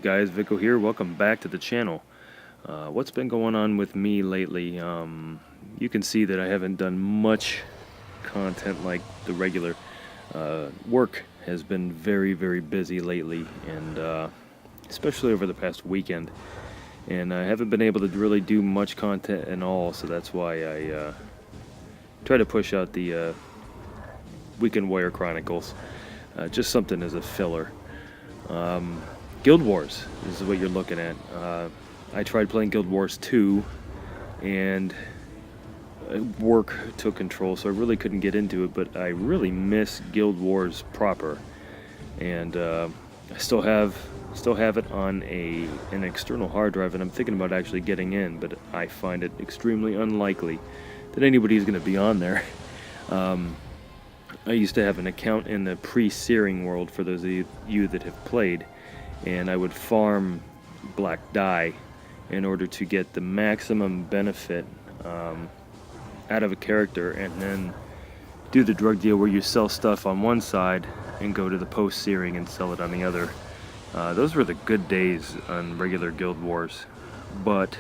guys, Vico here. Welcome back to the channel. What's been going on with me lately? You can see that I haven't done much content like the regular. Work has been very, very busy lately, and especially over the past weekend. And I haven't been able to really do much content at all, so that's why I try to push out the Weekend Warrior Chronicles. Just something as a filler. Guild Wars is what you're looking at. I tried playing Guild Wars 2, and work took control, so I really couldn't get into it, but I really miss Guild Wars proper. And I still have it on an external hard drive, and I'm thinking about actually getting in, but I find it extremely unlikely that anybody's going to be on there. I used to have an account in the pre-searing world, for those of you that have played, and I would farm black dye in order to get the maximum benefit out of a character, and then do the drug deal where you sell stuff on one side and go to the post-searing and sell it on the other. Those were the good days on regular Guild Wars, but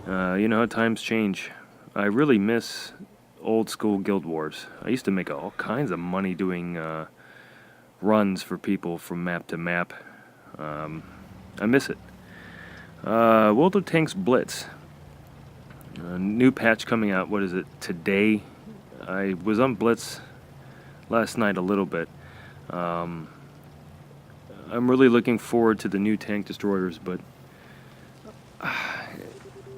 you know how times change. I really miss old school Guild Wars. I used to make all kinds of money doing runs for people from map to map. I miss it. World of Tanks Blitz. New patch coming out, what is it, today? I was on Blitz last night a little bit. I'm really looking forward to the new tank destroyers, but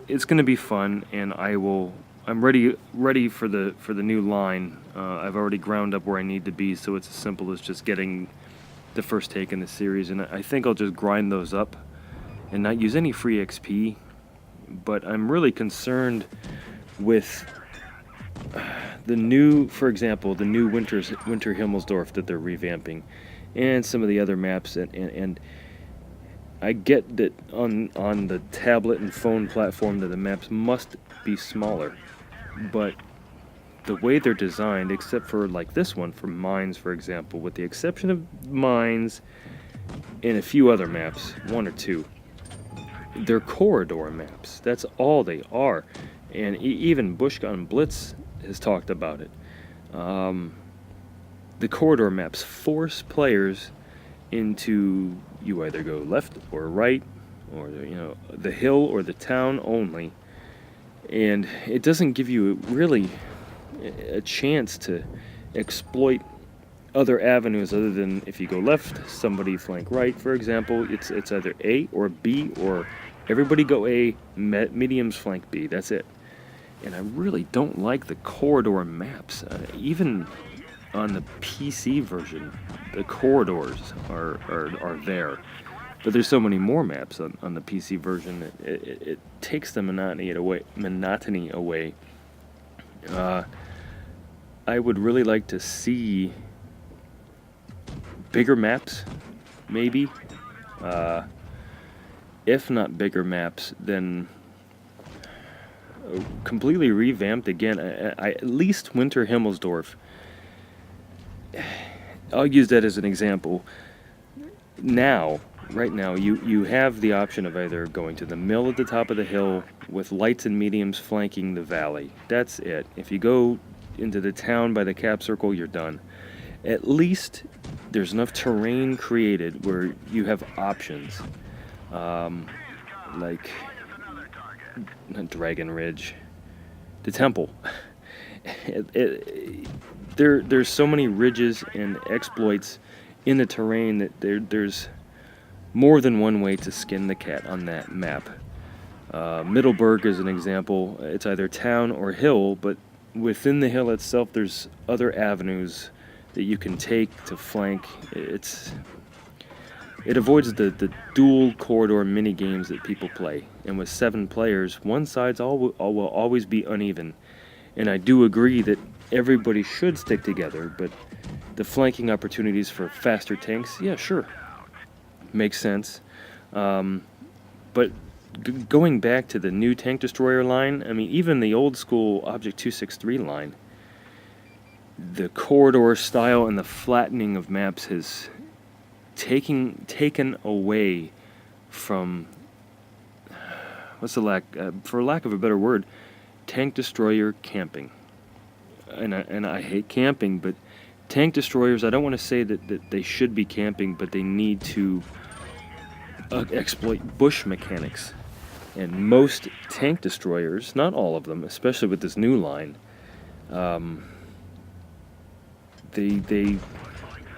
it's going to be fun, and I'm ready for the new line. I've already ground up where I need to be, so it's as simple as just getting the first take in the series, and I think I'll just grind those up and not use any free XP. But I'm really concerned with the new, for example, the new Winter Himmelsdorf that they're revamping, and some of the other maps, and I get that on the tablet and phone platform that the maps must be smaller, but the way they're designed, except for like this one for mines, for example, with the exception of mines and a few other maps, one or two, they're corridor maps. That's all they are, and even Bushgun Blitz has talked about it. The corridor maps force players into, you either go left or right, or the hill or the town only, and it doesn't give you really a chance to exploit other avenues other than if you go left, somebody flank right, for example. It's either A or B, or everybody go A, mediums flank B. That's it. And I really don't like the corridor maps. Even on the PC version, the corridors are there. But there's so many more maps on the PC version, it takes the monotony away. I would really like to see bigger maps, maybe. If not bigger maps, then completely revamped again. At least Winter Himmelsdorf. I'll use that as an example. Right now, you have the option of either going to the mill at the top of the hill with lights and mediums flanking the valley. That's it. If you go into the town by the cap circle, you're done. At least there's enough terrain created where you have options, like Dragon Ridge, the temple. There's so many ridges and exploits in the terrain that there's more than one way to skin the cat on that map. Middleburg is an example. It's either town or hill, but within the hill itself there's other avenues that you can take to flank. It avoids the dual corridor mini games that people play, and with 7 players, one side's will always be uneven. And I do agree that everybody should stick together, but the flanking opportunities for faster tanks, yeah, sure, makes sense. But going back to the new tank destroyer line, I mean, even the old school Object 263 line, the corridor style and the flattening of maps has taken away from, for lack of a better word, tank destroyer camping. And I hate camping, but tank destroyers, I don't want to say that they should be camping, but they need to exploit bush mechanics. And most tank destroyers, not all of them, especially with this new line, I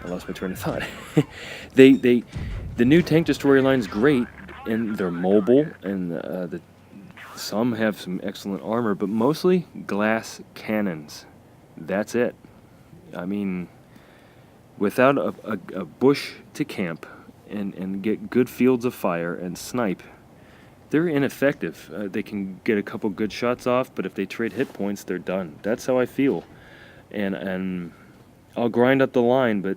lost my train of thought. The new tank destroyer line's great, and they're mobile, and some have some excellent armor, but mostly glass cannons. That's it. I mean, without a bush to camp and get good fields of fire and snipe, they're ineffective. They can get a couple good shots off, but if they trade hit points, they're done. That's how I feel. And I'll grind up the line, but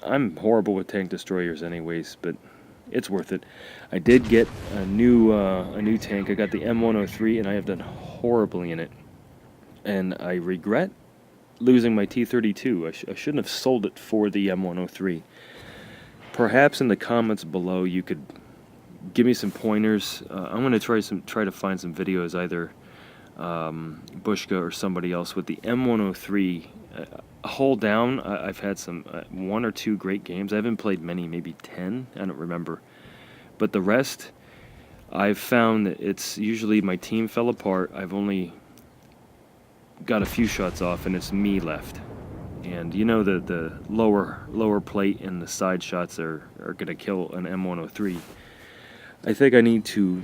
I'm horrible with tank destroyers anyways, but it's worth it. I did get a new tank. I got the M103, and I have done horribly in it. And I regret losing my T32. I shouldn't have sold it for the M103. Perhaps in the comments below you could give me some pointers. I'm going to try to find some videos, either Bushka or somebody else with the M103. Hull down, I've had some one or two great games. I haven't played many, maybe 10, I don't remember. But the rest, I've found that it's usually my team fell apart. I've only got a few shots off, and it's me left. And you know the lower plate and the side shots are going to kill an M103. I think I need to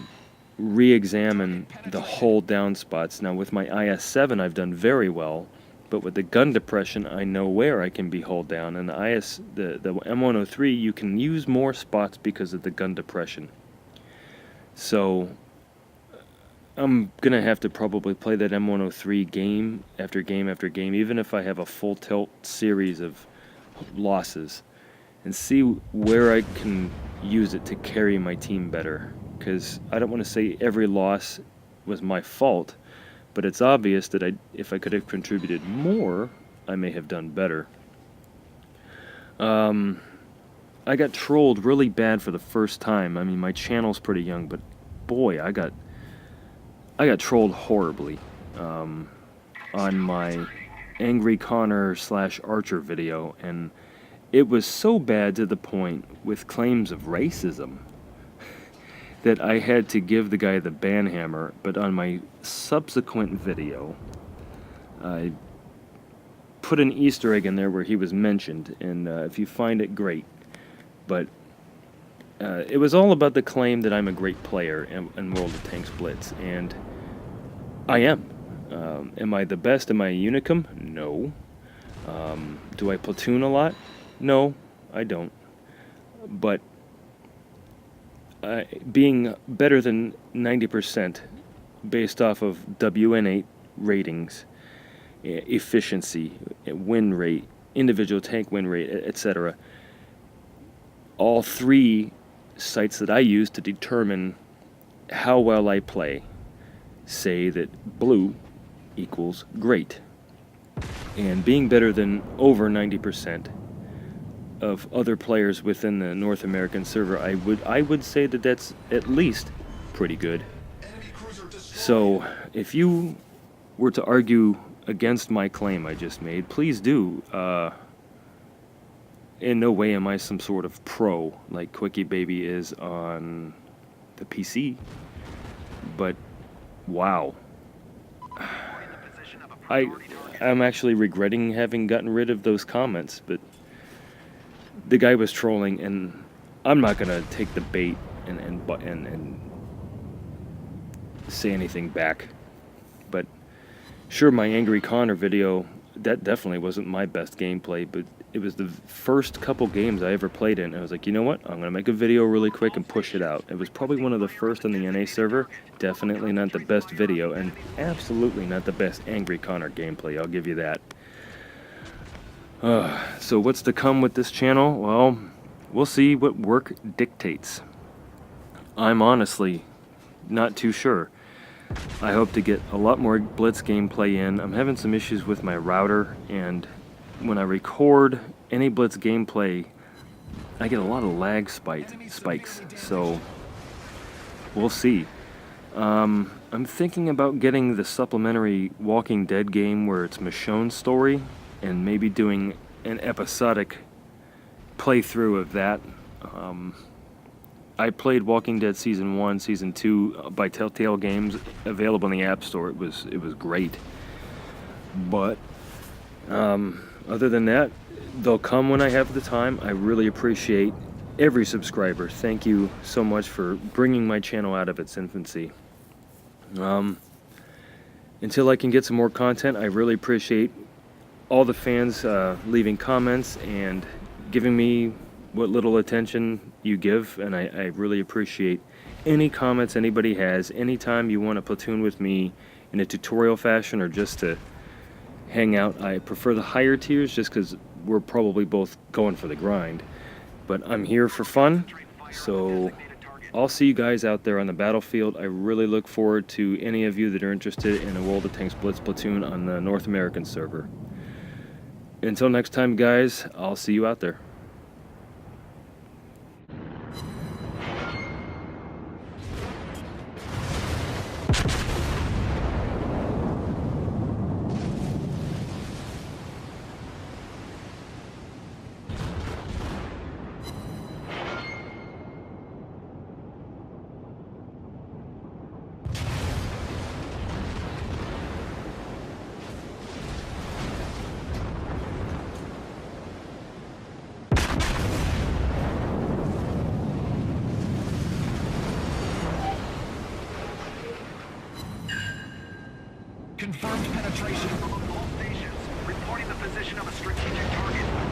re-examine the hull down spots. Now with my IS-7 I've done very well, but with the gun depression I know where I can be hull down, and the M103 you can use more spots because of the gun depression. So I'm gonna have to probably play that M103 game after game after game, even if I have a full tilt series of losses, and see where I can use it to carry my team better. Because I don't want to say every loss was my fault, but it's obvious that if I could have contributed more, I may have done better. I got trolled really bad for the first time. I mean, my channel's pretty young, but boy, I got trolled horribly on my Angry Connor / Archer video, and it was so bad to the point with claims of racism that I had to give the guy the ban hammer. But on my subsequent video, I put an Easter egg in there where he was mentioned, and if you find it, great. But it was all about the claim that I'm a great player in World of Tanks Blitz, and I am. Am I the best? Am I a unicum? No. Do I platoon a lot? No, I don't. But being better than 90% based off of WN8 ratings, efficiency, win rate, individual tank win rate, etc. All three sites that I use to determine how well I play say that blue equals great. And being better than over 90% of other players within the North American server, I would say that that's at least pretty good. So if you were to argue against my claim I just made, please do. In no way am I some sort of pro like Quickie Baby is on the PC, but wow. I'm actually regretting having gotten rid of those comments, but the guy was trolling, and I'm not gonna take the bait and say anything back. But sure, my Angry Connor video, that definitely wasn't my best gameplay, but it was the first couple games I ever played in. I was like, you know what? I'm gonna make a video really quick and push it out. It was probably one of the first on the NA server. Definitely not the best video, and absolutely not the best Angry Connor gameplay. I'll give you that. So what's to come with this channel? Well, we'll see what work dictates. I'm honestly not too sure. I hope to get a lot more Blitz gameplay in. I'm having some issues with my router, and when I record any Blitz gameplay, I get a lot of lag spikes. So We'll see. I'm thinking about getting the supplementary Walking Dead game where it's Michonne's story, and maybe doing an episodic playthrough of that. I played Walking Dead Season 1, Season 2 by Telltale Games, available in the App Store. It was great. But other than that, they'll come when I have the time. I really appreciate every subscriber. Thank you so much for bringing my channel out of its infancy. Until I can get some more content, I really appreciate all the fans leaving comments and giving me what little attention you give, and I really appreciate any comments anybody has. Anytime you want to platoon with me in a tutorial fashion or just to hang out, I prefer the higher tiers just because we're probably both going for the grind. But I'm here for fun, so I'll see you guys out there on the battlefield. I really look forward to any of you that are interested in a World of Tanks Blitz platoon on the North American server. Until next time, guys, I'll see you out there. Confirmed penetration. All stations, reporting the position of a strategic target.